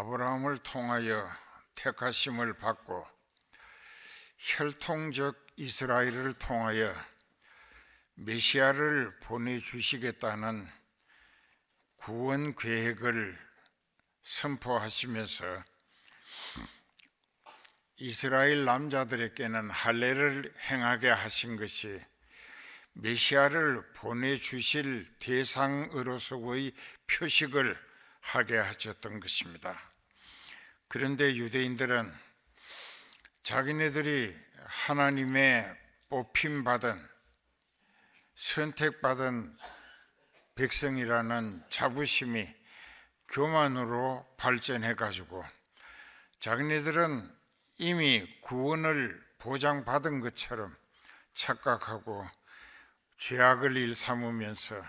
아브라함을 통하여 택하심을 받고 혈통적 이스라엘을 통하여 메시아를 보내주시겠다는 구원 계획을 선포하시면서 이스라엘 남자들에게는 할례를 행하게 하신 것이 메시아를 보내주실 대상으로서의 표식을 하게 하셨던 것입니다. 그런데 유대인들은 자기네들이 하나님의 뽑힘받은 선택받은 백성이라는 자부심이 교만으로 발전해 가지고 자기네들은 이미 구원을 보장받은 것처럼 착각하고 죄악을 일삼으면서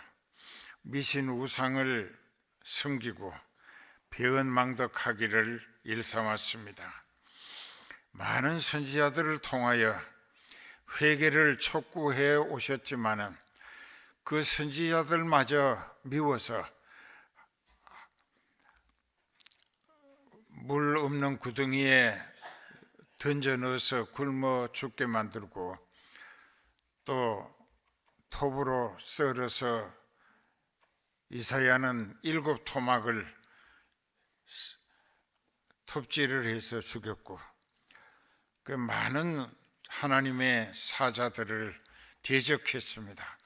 미신 우상을 섬기고 배은망덕하기를 일삼았습니다. 많은 선지자들을 통하여 회개를 촉구해 오셨지만은 그 선지자들마저 미워서 물 없는 구덩이에 던져 넣어서 굶어 죽게 만들고 또 톱으로 썰어서 이사야는 7 토막을 톱질을 해서 죽였고 그 많은 하나님의 사자들을 대적했습니다.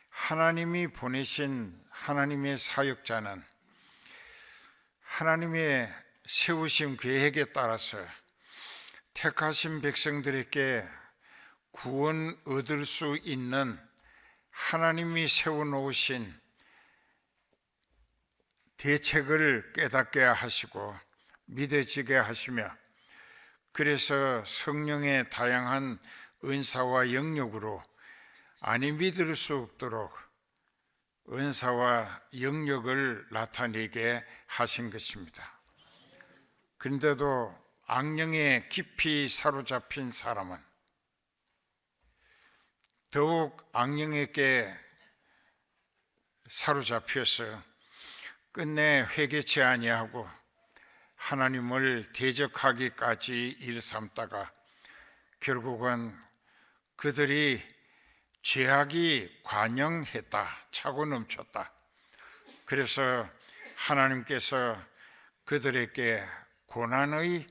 하나님이 보내신 하나님의 사역자는 하나님의 세우신 계획에 따라서 택하신 백성들에게 구원 얻을 수 있는 하나님이 세워놓으신 대책을 깨닫게 하시고 믿어지게 하시며 그래서 성령의 다양한 은사와 영역으로 아니 믿을 수 없도록 은사와 영역을 나타내게 하신 것입니다. 그런데도 악령에 깊이 사로잡힌 사람은 더욱 악령에게 사로잡혀서 끝내 회개치 아니하고 하나님을 대적하기까지 일삼다가 결국은 그들이 죄악이 관영했다, 차고 넘쳤다. 그래서 하나님께서 그들에게 고난의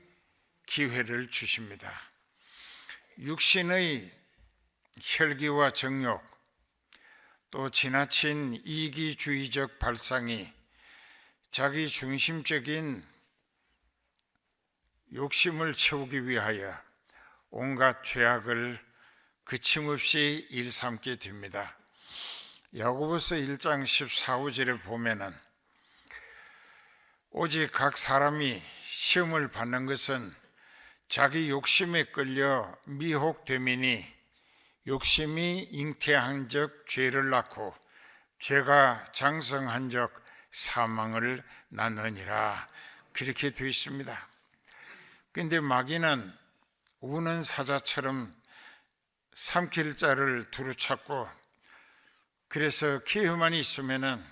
기회를 주십니다. 육신의 혈기와 정욕, 또 지나친 이기주의적 발상이 자기 중심적인 욕심을 채우기 위하여 온갖 죄악을 그침없이 일삼게 됩니다. 야고보서 1장 14, 15절에 보면은 오직 각 사람이 시험을 받는 것은 자기 욕심에 끌려 미혹됨이니 욕심이 잉태한 적 죄를 낳고 죄가 장성한 적 사망을 낳느니라. 그렇게 되어 있습니다. 그런데 마귀는 우는 사자처럼 삼킬 자를 두루찾고 그래서 기회만 있으면은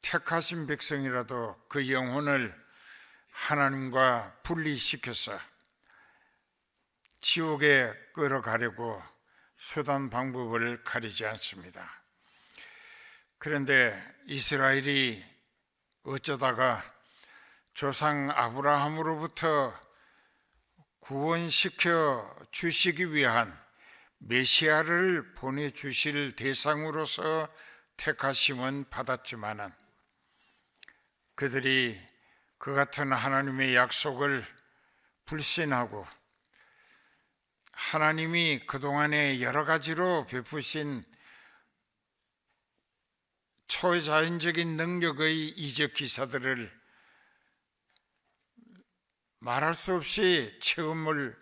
택하신 백성이라도 그 영혼을 하나님과 분리시켜서 지옥에 끌어가려고 수단 방법을 가리지 않습니다. 그런데 이스라엘이 어쩌다가 조상 아브라함으로부터 구원시켜 주시기 위한 메시아를 보내주실 대상으로서 택하심은 받았지만은 그들이 그 같은 하나님의 약속을 불신하고 하나님이 그동안에 여러 가지로 베푸신 초자연적인 능력의 이적 기사들을 말할 수 없이 체험을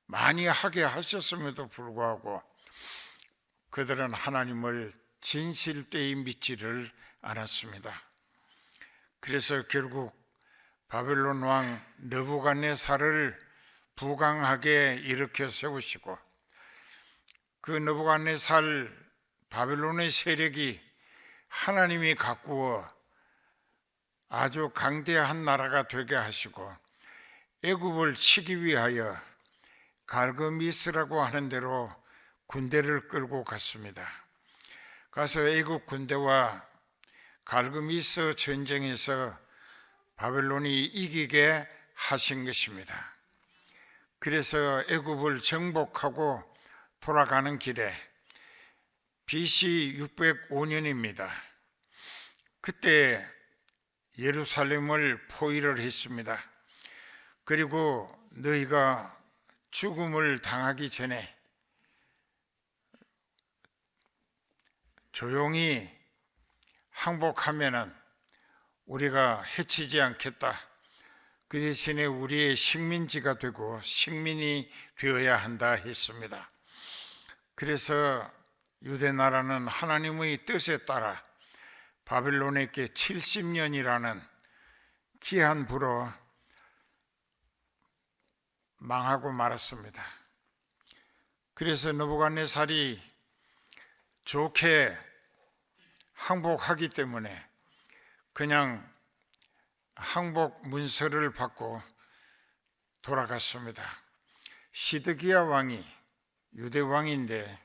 많이 하게 하셨음에도 불구하고 그들은 하나님을 진실되이 믿지를 않았습니다. 그래서 결국 바벨론 왕 느부갓네살을 부강하게 일으켜 세우시고 그 느부갓네살 바벨론의 세력이 하나님이 가꾸어 아주 강대한 나라가 되게 하시고 애굽을 치기 위하여 갈그미스라고 하는 데로 군대를 끌고 갔습니다. 가서 애굽 군대와 갈그미스 전쟁에서 바벨론이 이기게 하신 것입니다. 그래서 애굽을 정복하고 돌아가는 길에 BC 605년입니다. 그때 예루살렘을 포위를 했습니다. 그리고 너희가 죽음을 당하기 전에 조용히 항복하면은 우리가 해치지 않겠다. 그 대신에 우리의 식민지가 되고 식민이 되어야 한다 했습니다. 그래서 유대 나라는 하나님의 뜻에 따라 바벨론에게 70년이라는 기한 불어 망하고 말았습니다. 그래서 느부갓네살이 좋게 항복하기 때문에 그냥 항복 문서를 받고 돌아갔습니다. 시드기야 왕이 유대 왕인데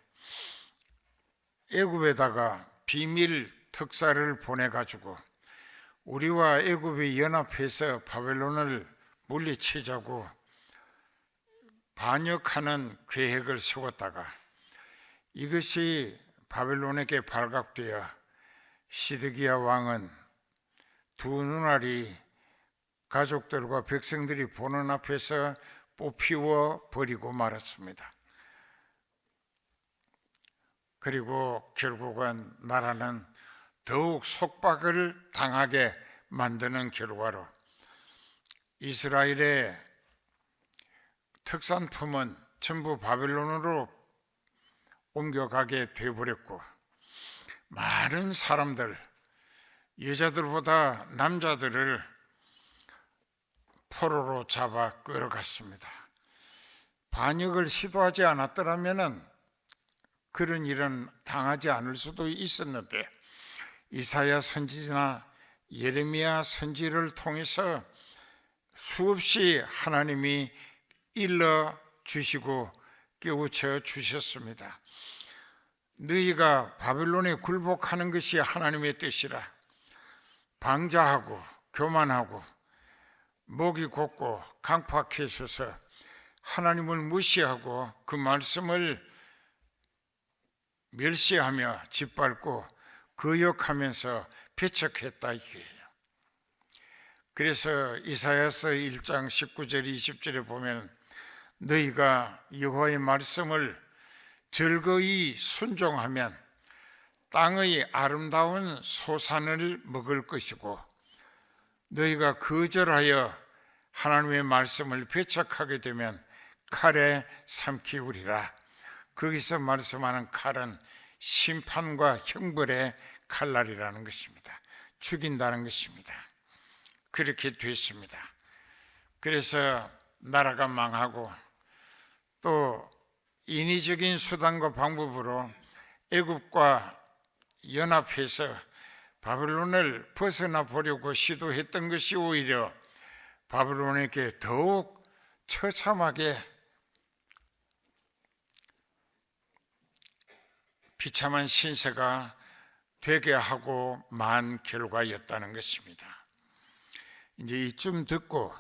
애굽에다가 비밀 특사를 보내가지고 우리와 애굽이 연합해서 바벨론을 물리치자고 반역하는 계획을 세웠다가 이것이 바벨론에게 발각되어 시드기야 왕은 두 눈알이 가족들과 백성들이 보는 앞에서 뽑히워 버리고 말았습니다. 그리고 결국은 나라는 더욱 속박을 당하게 만드는 결과로 이스라엘의 특산품은 전부 바벨론으로 옮겨가게 되어버렸고 많은 사람들, 여자들보다 남자들을 포로로 잡아 끌어갔습니다. 반역을 시도하지 않았더라면 그런 일은 당하지 않을 수도 있었는데 이사야 선지나 예레미야 선지를 통해서 수없이 하나님이 일러 주시고 깨우쳐 주셨습니다. 너희가 바벨론에 굴복하는 것이 하나님의 뜻이라. 방자하고 교만하고 목이 곧고 강팍해서서 하나님을 무시하고 그 말씀을 멸시하며 짓밟고 거역하면서 배척했다 이거예요. 그래서 이사야서 1장 19절 20절에 보면 너희가 여호와의 말씀을 즐거이 순종하면 땅의 아름다운 소산을 먹을 것이고 너희가 거절하여 하나님의 말씀을 배척하게 되면 칼에 삼키우리라. 거기서 말씀하는 칼은 심판과 형벌의 칼날이라는 것입니다. 죽인다는 것입니다. 그렇게 됐습니다. 그래서 나라가 망하고 또 인위적인 수단과 방법으로 애굽과 연합해서 바벨론을 벗어나 보려고 시도했던 것이 오히려 바벨론에게 더욱 처참하게 비참한 신세가 되게 하고 만 결과였다는 것입니다. 이제 이쯤 듣고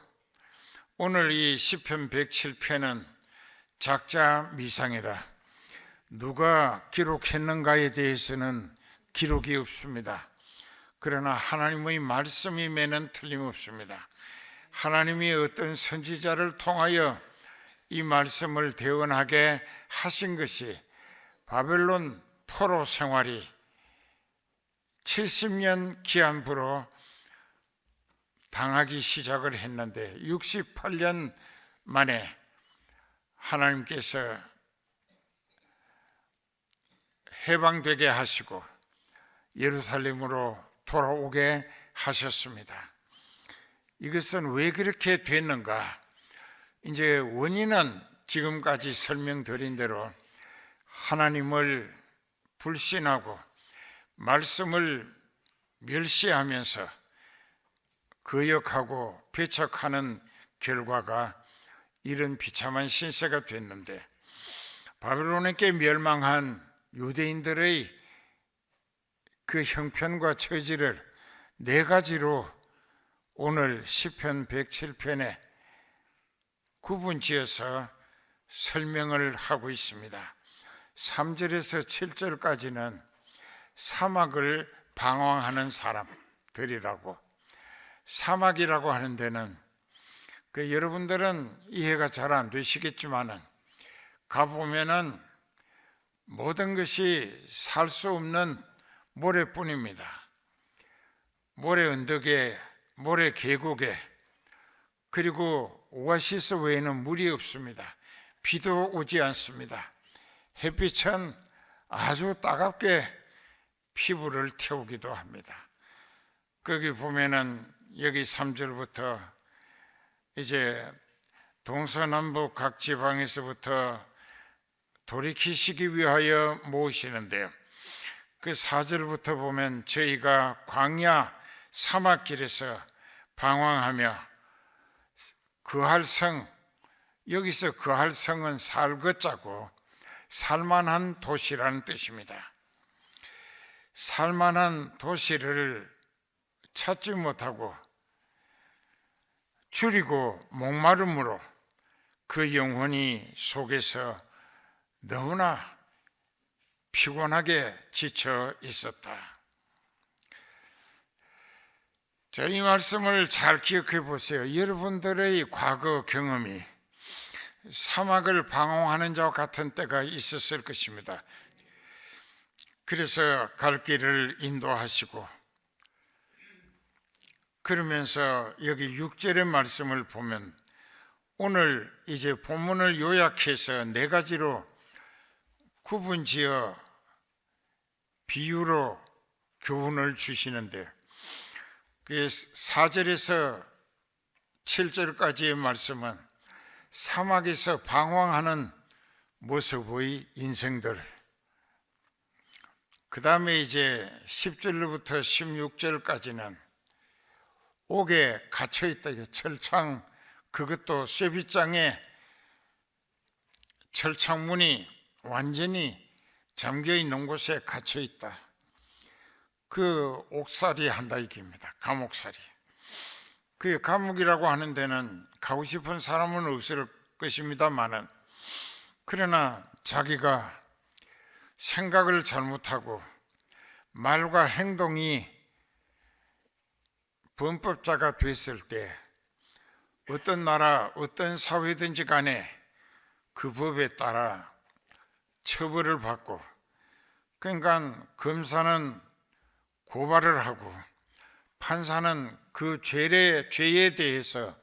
오늘 이 시편 107편은 작자 미상이라 누가 기록했는가에 대해서는 기록이 없습니다. 그러나 하나님의 말씀임에는 틀림없습니다. 하나님이 어떤 선지자를 통하여 이 말씀을 대언하게 하신 것이 바벨론 포로 생활이 70년 기한부로 당하기 시작을 했는데 68년 만에 하나님께서 해방되게 하시고 예루살렘으로 돌아오게 하셨습니다. 이것은 왜 그렇게 됐는가? 이제 원인은 지금까지 설명드린 대로 하나님을 불신하고 말씀을 멸시하면서 거역하고 배척하는 결과가 이런 비참한 신세가 됐는데, 바벨론에게 멸망한 유대인들의 그 형편과 처지를 네 가지로 오늘 시편 107편에 구분지어서 설명을 하고 있습니다. 3절에서 7절까지는 사막을 방황하는 사람들이라고, 사막이라고 하는 데는 여러분들은 이해가 잘 안 되시겠지만은 가보면은 모든 것이 살 수 없는 모래뿐입니다. 모래 언덕에, 모래 계곡에, 그리고 오아시스 외에는 물이 없습니다. 비도 오지 않습니다. 햇빛은 아주 따갑게 피부를 태우기도 합니다. 거기 보면은 여기 3절부터 이제 동서남북 각 지방에서부터 돌이키시기 위하여 모으시는데요, 그 4절부터 보면 저희가 광야 사막길에서 방황하며 거할 성, 여기서 거할 성은 살것자고 살만한 도시라는 뜻입니다. 살만한 도시를 찾지 못하고 줄이고 목마름으로 그 영혼이 속에서 너무나 피곤하게 지쳐 있었다. 자, 이 말씀을 잘 기억해 보세요. 여러분들의 과거 경험이 사막을 방황하는 자와 같은 때가 있었을 것입니다. 그래서 갈 길을 인도하시고, 그러면서 여기 6절의 말씀을 보면 오늘 이제 본문을 요약해서 네 가지로 구분지어 비유로 교훈을 주시는데, 그 4절에서 7절까지의 말씀은 사막에서 방황하는 모습의 인생들, 그 다음에 이제 10절로부터 16절까지는 옥에 갇혀있다, 철창, 그것도 쇠빗장에 철창문이 완전히 잠겨있는 곳에 갇혀있다, 그 옥살이 한다 이깁니다. 감옥살이. 그 감옥이라고 하는 데는 가고 싶은 사람은 없을 것입니다만은, 그러나 자기가 생각을 잘못하고 말과 행동이 범법자가 됐을 때 어떤 나라, 어떤 사회든지 간에 그 법에 따라 처벌을 받고, 그러니까 검사는 고발을 하고 판사는 그 죄에 대해서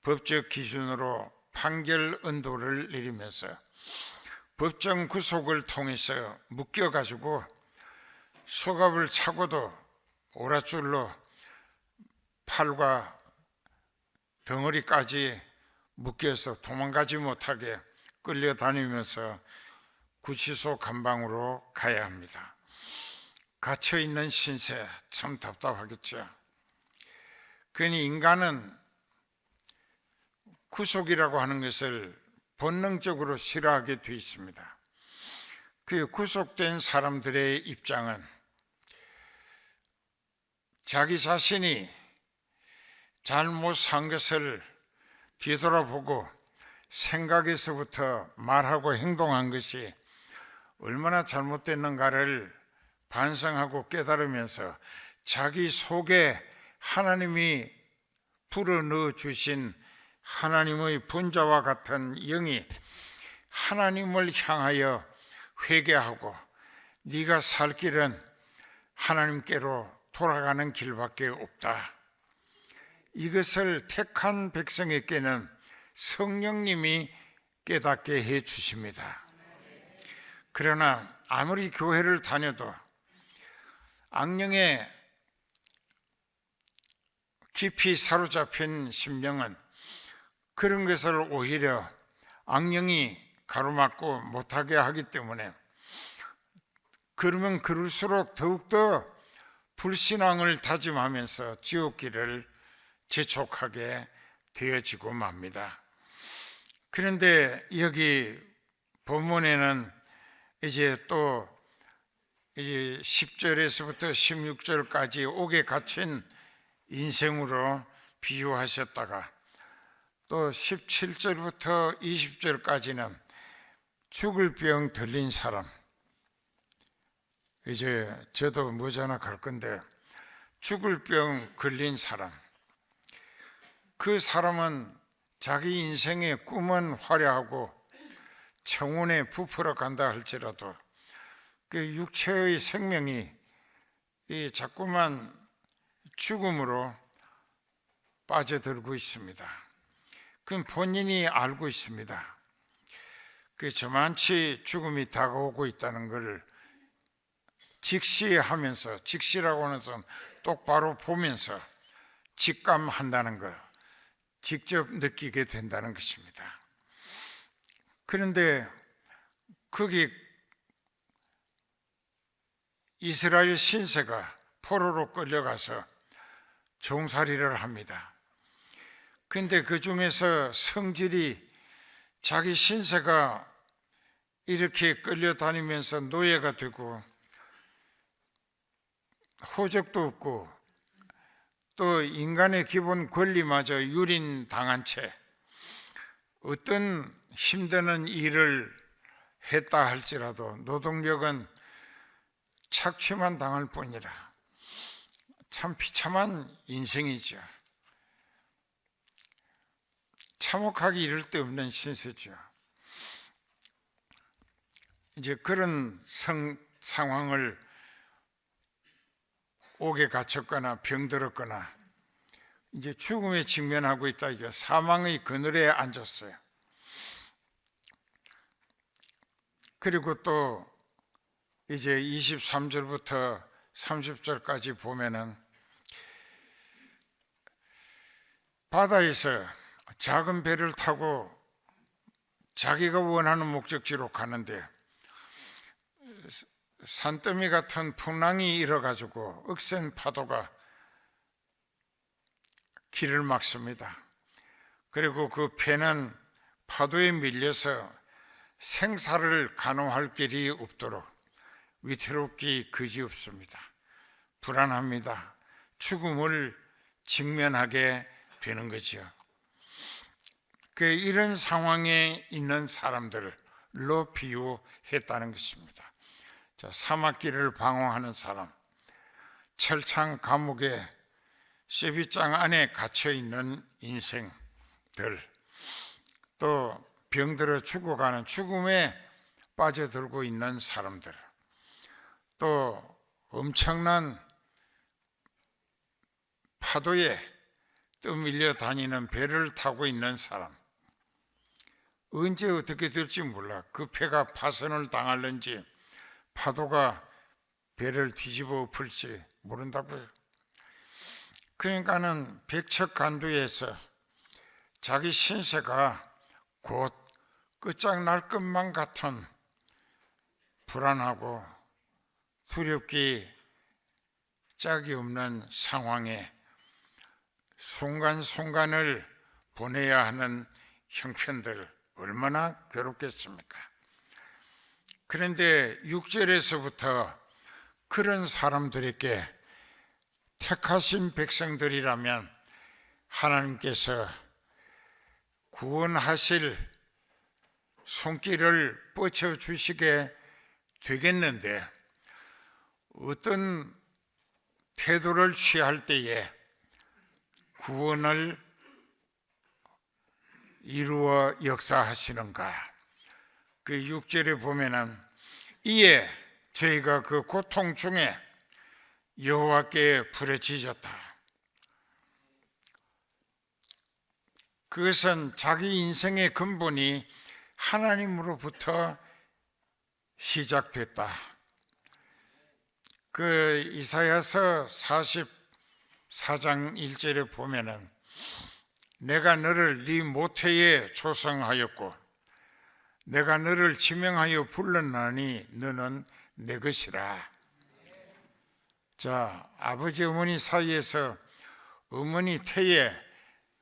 법적 기준으로 판결 언도를 내리면서 법정 구속을 통해서 묶여가지고 수갑을 차고도 오랏줄로 팔과 덩어리까지 묶여서 도망가지 못하게 끌려다니면서 구치소 감방으로 가야 합니다. 갇혀있는 신세, 참 답답하겠죠. 그러니 인간은 구속이라고 하는 것을 본능적으로 싫어하게 되어 있습니다. 그 구속된 사람들의 입장은 자기 자신이 잘못 산 것을 뒤돌아보고 생각에서부터 말하고 행동한 것이 얼마나 잘못됐는가를 반성하고 깨달으면서 자기 속에 하나님이 불어넣어 주신 하나님의 분자와 같은 영이 하나님을 향하여 회개하고 네가 살 길은 하나님께로 돌아가는 길밖에 없다, 이것을 택한 백성에게는 성령님이 깨닫게 해 주십니다. 그러나 아무리 교회를 다녀도 악령에 깊이 사로잡힌 심령은 그런 것을 오히려 악령이 가로막고 못하게 하기 때문에, 그러면 그럴수록 더욱더 불신앙을 다짐하면서 지옥길을 재촉하게 되어지고 맙니다. 그런데 여기 본문에는 이제 10절에서부터 16절까지 옥에 갇힌 인생으로 비유하셨다가 또 17절부터 20절까지는 죽을 병 들린 사람, 이제 저도 머지않아 갈 건데 죽을 병 걸린 사람, 그 사람은 자기 인생의 꿈은 화려하고 청운에 부풀어 간다 할지라도 그 육체의 생명이 자꾸만 죽음으로 빠져들고 있습니다. 그건 본인이 알고 있습니다. 그 저만치 죽음이 다가오고 있다는 것을 직시하면서, 직시라고 하는 것은 똑바로 보면서 직감한다는 것, 직접 느끼게 된다는 것입니다. 그런데 거기 이스라엘 신세가 포로로 끌려가서 종살이를 합니다. 그런데 그 중에서 성질이 자기 신세가 이렇게 끌려다니면서 노예가 되고 호적도 없고 또 인간의 기본 권리마저 유린당한 채 어떤 힘드는 일을 했다 할지라도 노동력은 착취만 당할 뿐이라 참 비참한 인생이죠. 참혹하기 이를 데 없는 신세죠. 이제 그런 상황을 옥에 갇혔거나 병들었거나 이제 죽음에 직면하고 있다, 이게 사망의 그늘에 앉았어요. 그리고 또 이제 23절부터 30절까지 보면은 바다에서 작은 배를 타고 자기가 원하는 목적지로 가는데 산더미 같은 풍랑이 일어가지고 억센 파도가 길을 막습니다. 그리고 그 배는 파도에 밀려서 생사를 간호할 길이 없도록 위태롭기 그지없습니다. 불안합니다. 죽음을 직면하게 되는 거죠. 이런 상황에 있는 사람들로 비유했다는 것입니다. 자, 사막길을 방황하는 사람, 철창 감옥에 쇠빗장 안에 갇혀 있는 인생들, 또 병들어 죽어가는 죽음에 빠져들고 있는 사람들, 또 엄청난 파도에 떠밀려 다니는 배를 타고 있는 사람, 언제 어떻게 될지 몰라. 그 배가 파손을 당할는지 파도가 배를 뒤집어 엎을지 모른다고요. 그러니까는 백척간두에서 자기 신세가 곧 끝장날 것만 같은 불안하고 두렵기 짝이 없는 상황에 순간순간을 보내야 하는 형편들 얼마나 괴롭겠습니까? 그런데 6절에서부터 그런 사람들에게 택하신 백성들이라면 하나님께서 구원하실 손길을 뻗쳐주시게 되겠는데 어떤 태도를 취할 때에 구원을 이루어 역사하시는가? 그 6절에 보면은 이에 저희가 그 고통 중에 여호와께 부르짖었다. 그것은 자기 인생의 근본이 하나님으로부터 시작됐다. 그 이사야서 44장 1절에 보면은 내가 너를 네 모태에 조성하였고 내가 너를 지명하여 불렀나니 너는 내 것이라. 자, 아버지 어머니 사이에서 어머니 태에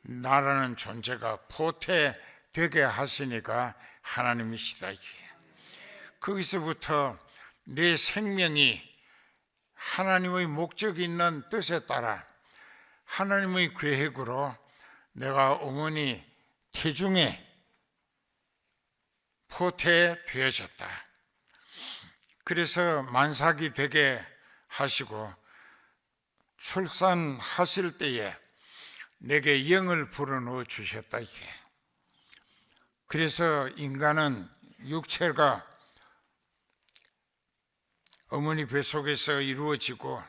나라는 존재가 포태되게 하시니까 하나님이시다. 거기서부터 내 생명이 하나님의 목적 있는 뜻에 따라 하나님의 계획으로 내가 어머니 태중에 포태되어졌다. 그래서 만삭이 되게 하시고 출산하실 때에 내게 영을 불어넣어 주셨다. 그래서 인간은 육체가 어머니 뱃속에서 이루어지고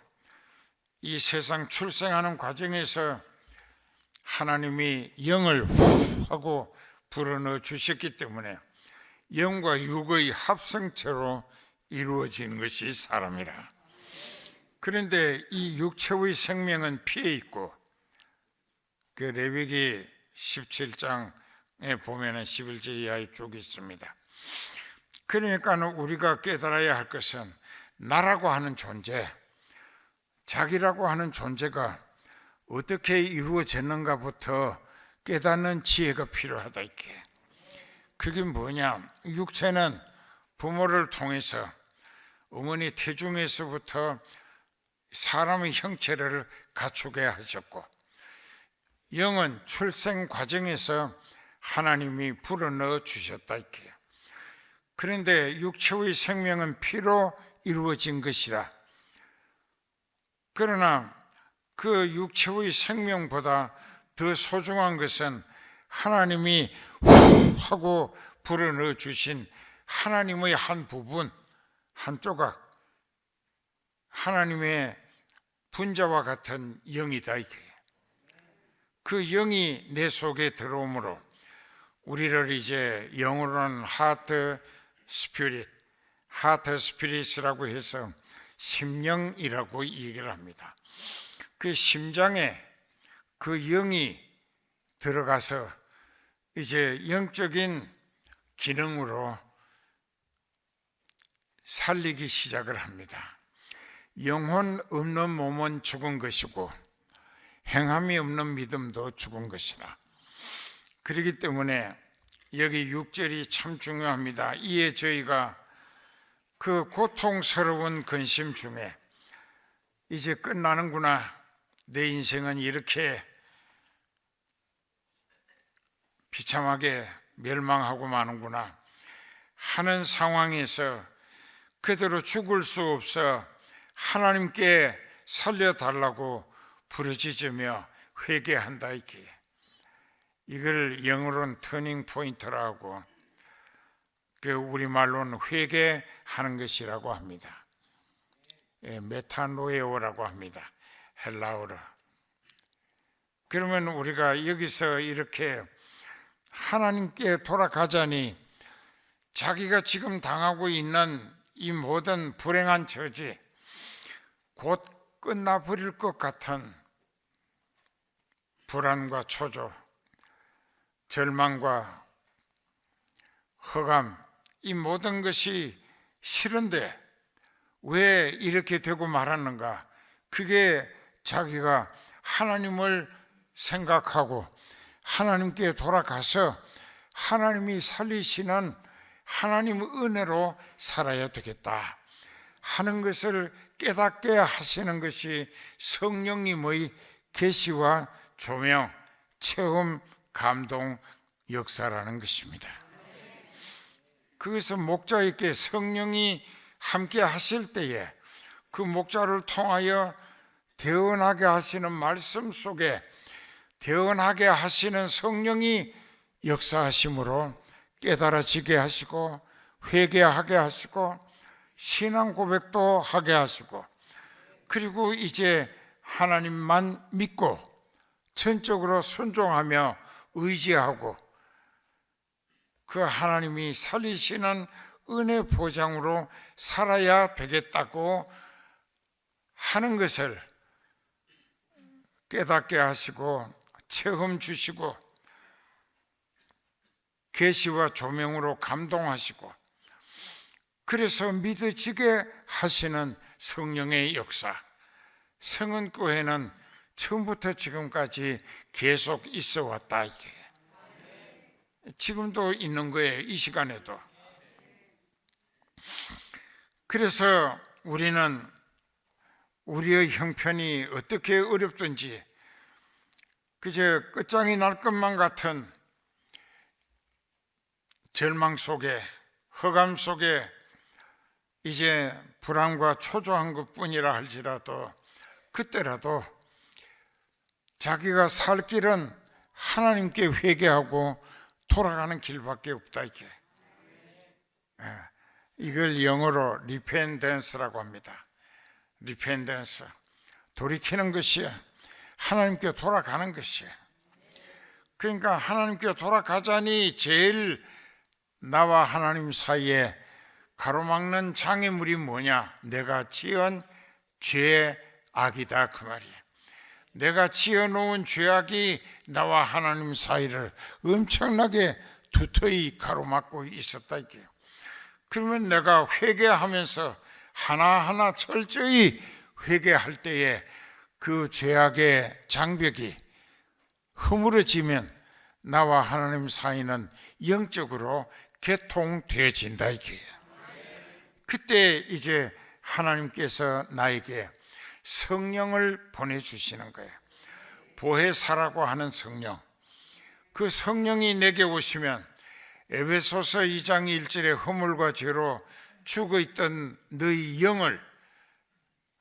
이 세상 출생하는 과정에서 하나님이 영을 하고 불어넣어 주셨기 때문에 영과 육의 합성체로 이루어진 것이 사람이라. 그런데 이 육체의 생명은 피에 있고 그 레위기 17장에 보면은 11절 이하에 쭉 있습니다. 그러니까 우리가 깨달아야 할 것은 나라고 하는 존재, 자기라고 하는 존재가 어떻게 이루어졌는가부터 깨닫는 지혜가 필요하다. 이렇게. 그게 뭐냐? 육체는 부모를 통해서 어머니 태중에서부터 사람의 형체를 갖추게 하셨고, 영은 출생 과정에서 하나님이 불어넣어 주셨다. 이렇게. 그런데 육체의 생명은 피로 이루어진 것이라. 그러나 그 육체의 생명보다 더 소중한 것은 하나님이 하고 불어넣어 주신 하나님의 한 부분, 한 조각, 하나님의 분자와 같은 영이다. 그 영이 내 속에 들어오므로 우리를 이제 영어로는 하트 스피릿이라고 해서 심령이라고 얘기를 합니다. 그 심장에 그 영이 들어가서 이제 영적인 기능으로 살리기 시작을 합니다. 영혼 없는 몸은 죽은 것이고 행함이 없는 믿음도 죽은 것이라. 그렇기 때문에 여기 6절이 참 중요합니다. 이에 저희가 그 고통스러운 근심 중에 이제 끝나는구나, 내 인생은 이렇게 비참하게 멸망하고 마는구나 하는 상황에서 그대로 죽을 수 없어 하나님께 살려달라고 부르짖으며 회개한다. 이걸 영어로는 터닝 포인트라고, 그 우리말로는 회개하는 것이라고 합니다. 메타노에오라고 합니다. 헬라어로. 그러면 우리가 여기서 이렇게 하나님께 돌아가자니 자기가 지금 당하고 있는 이 모든 불행한 처지, 곧 끝나버릴 것 같은 불안과 초조, 절망과 허감, 이 모든 것이 싫은데 왜 이렇게 되고 말았는가? 그게 자기가 하나님을 생각하고 하나님께 돌아가서 하나님이 살리시는 하나님의 은혜로 살아야 되겠다 하는 것을 깨닫게 하시는 것이 성령님의 계시와 조명, 체험, 감동, 역사라는 것입니다. 그것은 목자에게 성령이 함께 하실 때에 그 목자를 통하여 대언하게 하시는 말씀 속에 대언하게 하시는 성령이 역사하심으로 깨달아지게 하시고 회개하게 하시고 신앙 고백도 하게 하시고, 그리고 이제 하나님만 믿고 전적으로 순종하며 의지하고 그 하나님이 살리시는 은혜 보장으로 살아야 되겠다고 하는 것을 깨닫게 하시고 체험 주시고 계시와 조명으로 감동하시고, 그래서 믿어지게 하시는 성령의 역사. 성은교회는 처음부터 지금까지 계속 있어 왔다. 이게 지금도 있는 거예요. 이 시간에도. 그래서 우리는 우리의 형편이 어떻게 어렵든지 그저 끝장이 날 것만 같은 절망 속에, 허감 속에 이제 불안과 초조한 것뿐이라 할지라도 그때라도 자기가 살 길은 하나님께 회개하고 돌아가는 길밖에 없다. 이게 이걸 영어로 리펜던스라고 합니다. 리펜던스, 돌이키는 것이야. 하나님께 돌아가는 것이야. 그러니까 하나님께 돌아가자니 제일 나와 하나님 사이에 가로막는 장애물이 뭐냐? 내가 지은 죄악이다, 그 말이야. 내가 지어놓은 죄악이 나와 하나님 사이를 엄청나게 두터이 가로막고 있었다, 이게. 그러면 내가 회개하면서 하나하나 철저히 회개할 때에 그 죄악의 장벽이 허물어지면 나와 하나님 사이는 영적으로 개통되어진다, 이게. 그때 이제 하나님께서 나에게 성령을 보내주시는 거예요. 보혜사라고 하는 성령. 그 성령이 내게 오시면 에베소서 2장 1절에 허물과 죄로 죽어있던 너희 영을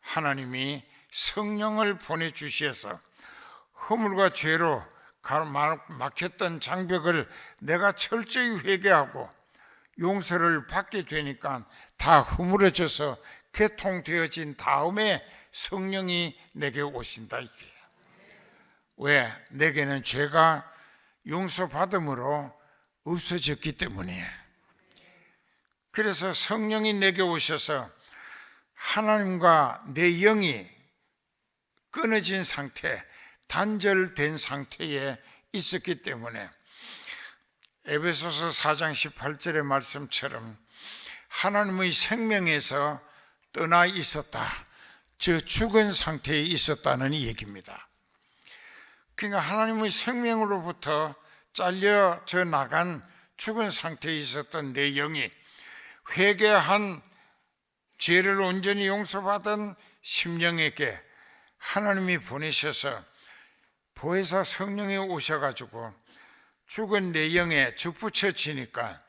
하나님이 성령을 보내주셔서 허물과 죄로 막혔던 장벽을 내가 철저히 회개하고 용서를 받게 되니까 다 허물어져서 개통되어진 다음에 성령이 내게 오신다, 이게. 왜? 내게는 죄가 용서받음으로 없어졌기 때문이에요. 그래서 성령이 내게 오셔서 하나님과 내 영이 끊어진 상태, 단절된 상태에 있었기 때문에 에베소서 4장 18절의 말씀처럼 하나님의 생명에서 떠나 있었다, 저 죽은 상태에 있었다는 얘기입니다. 그러니까 하나님의 생명으로부터 잘려져 나간 죽은 상태에 있었던 내 영이 회개한 죄를 온전히 용서받은 심령에게 하나님이 보내셔서 보혜사 성령이 오셔가지고 죽은 내 영에 접붙여지니까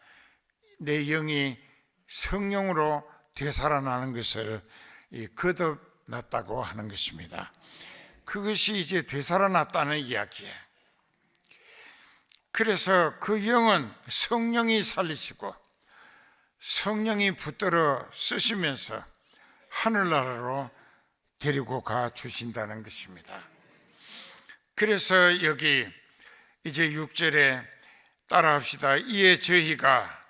내 영이 성령으로 되살아나는 것을 거듭났다고 하는 것입니다. 그것이 이제 되살아났다는 이야기예요. 그래서 그 영은 성령이 살리시고 성령이 붙들어 쓰시면서 하늘나라로 데리고 가 주신다는 것입니다. 그래서 여기 이제 6절에 따라합시다. 이에 저희가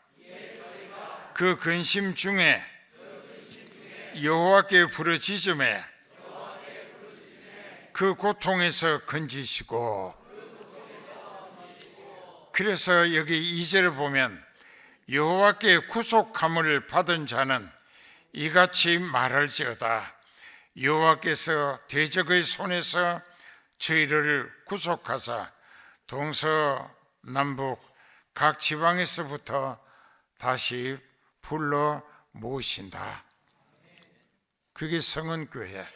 그 근심 중에 여호와께 부르짖음에 그 고통에서 건지시고. 그래서 여기 2절에 보면 여호와께 구속함을 받은 자는 이같이 말할지어다. 여호와께서 대적의 손에서 저희를 구속하사 동서남북 각 지방에서부터 다시 불러 모으신다. 그게 성은교회.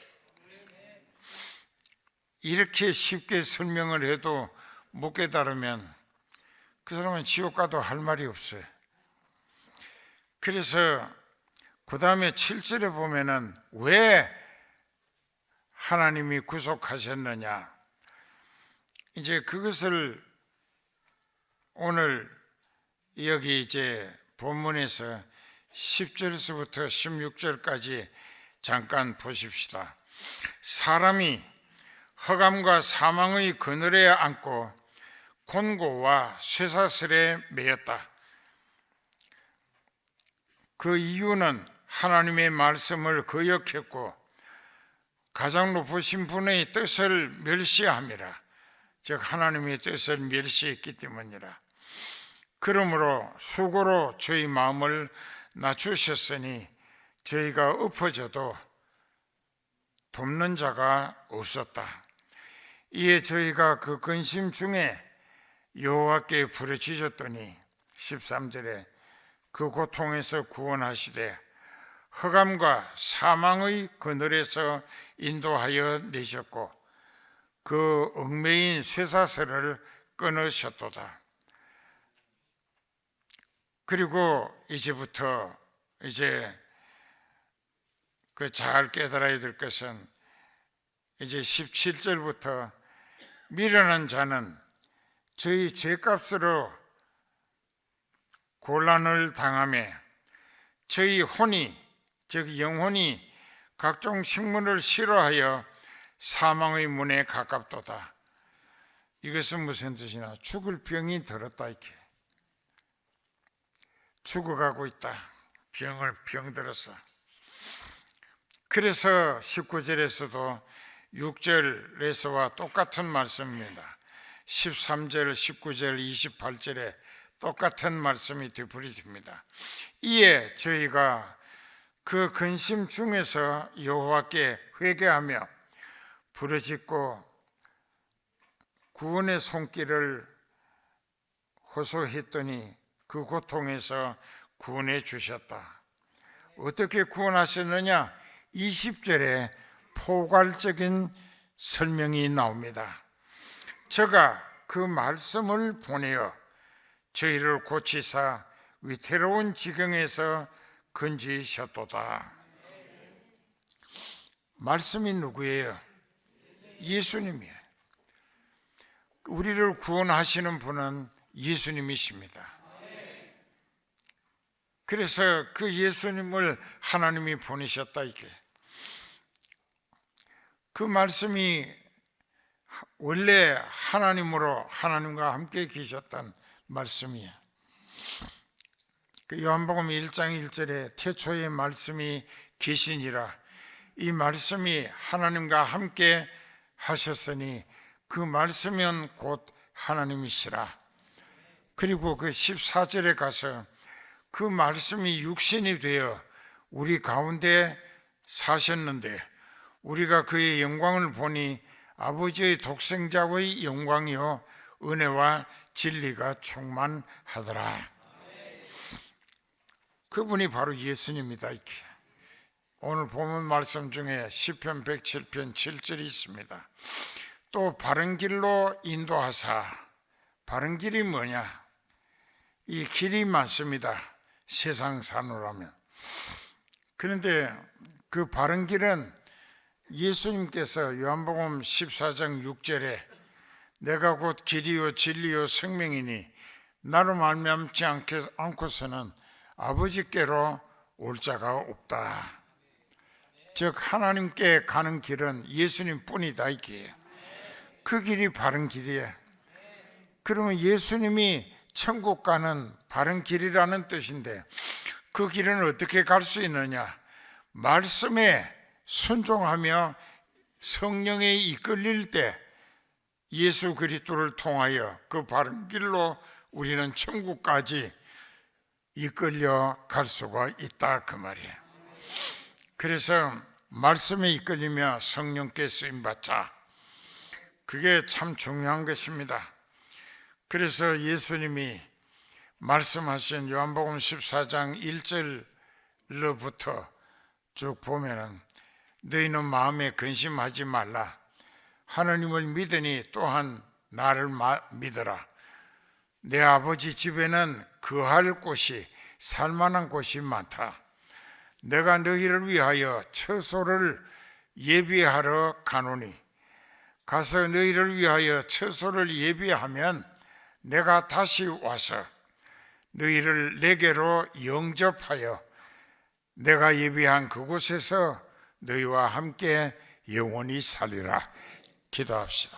이렇게 쉽게 설명을 해도 못 깨달으면 그 사람은 지옥 가도 할 말이 없어요. 그래서 그 다음에 7절에 보면은 왜 하나님이 구속하셨느냐, 이제 그것을 오늘 여기 이제 본문에서 10절에서부터 16절까지 잠깐 보십시다. 사람이 허감과 사망의 그늘에 앉고 곤고와 쇠사슬에 매였다. 그 이유는 하나님의 말씀을 거역했고 가장 높으신 분의 뜻을 멸시함이라. 즉 하나님의 뜻을 멸시했기 때문이라. 그러므로 수고로 저희 마음을 낮추셨으니 저희가 엎어져도 돕는 자가 없었다. 이에 저희가 그 근심 중에 여호와께 부르짖었더니 13절에 그 고통에서 구원하시되 흑암과 사망의 그늘에서 인도하여 내셨고 그 얽매인 쇠사슬을 끊으셨도다. 그리고 이제부터 그 잘 깨달아야 될 것은 이제 17절부터 미련한 자는 저희 죄값으로 곤란을 당하며 저희 혼이 즉 영혼이 각종 식물을 싫어하여 사망의 문에 가깝도다. 이것은 무슨 뜻이냐? 죽을 병이 들었다 이렇게. 죽어가고 있다. 병들었어. 그래서 19절에서도 6절에서와 똑같은 말씀입니다. 13절, 19절, 28절에 똑같은 말씀이 되풀이됩니다. 이에 저희가 그 근심 중에서 여호와께 회개하며 부르짖고 구원의 손길을 호소했더니 그 고통에서 구원해 주셨다. 어떻게 구원하셨느냐? 20절에 포괄적인 설명이 나옵니다. 저가 그 말씀을 보내어 저희를 고치사 위태로운 지경에서 건지셨도다. 말씀이 누구예요? 예수님이에요. 우리를 구원하시는 분은 예수님이십니다. 그래서 그 예수님을 하나님이 보내셨다 이게. 그 말씀이 원래 하나님과 함께 계셨던 말씀이에요. 그 요한복음 1장 1절에 태초에 말씀이 계시니라. 이 말씀이 하나님과 함께 하셨으니 그 말씀은 곧 하나님이시라. 그리고 그 14절에 가서 그 말씀이 육신이 되어 우리 가운데 사셨는데 우리가 그의 영광을 보니 아버지의 독생자의 영광이요 은혜와 진리가 충만하더라. 그분이 바로 예수님이다 이렇게. 오늘 본문 말씀 중에 시편 107편 7절이 있습니다. 또 바른 길로 인도하사. 바른 길이 뭐냐? 이 길이 많습니다. 세상 사노라면. 그런데 그 바른 길은 예수님께서 요한복음 14장 6절에 내가 곧 길이요 진리요 생명이니 나로 말미암지 않고서는 아버지께로 올 자가 없다. 즉 하나님께 가는 길은 예수님 뿐이다 이게. 그 길이 바른 길이에요. 그러면 예수님이 천국 가는 바른 길이라는 뜻인데 그 길은 어떻게 갈 수 있느냐? 말씀에 순종하며 성령에 이끌릴 때 예수 그리스도를 통하여 그 바른 길로 우리는 천국까지 이끌려 갈 수가 있다 그 말이에요. 그래서 말씀에 이끌리며 성령께 쓰임받자. 그게 참 중요한 것입니다. 그래서 예수님이 말씀하신 요한복음 14장 1절로부터 쭉 보면은 너희는 마음에 근심하지 말라. 하나님을 믿으니 또한 나를 믿어라. 내 아버지 집에는 거할 곳이 살만한 곳이 많다. 내가 너희를 위하여 처소를 예비하러 가노니 가서 너희를 위하여 처소를 예비하면 내가 다시 와서 너희를 내게로 영접하여 내가 예비한 그곳에서 너희와 함께 영원히 살리라. 기도합시다.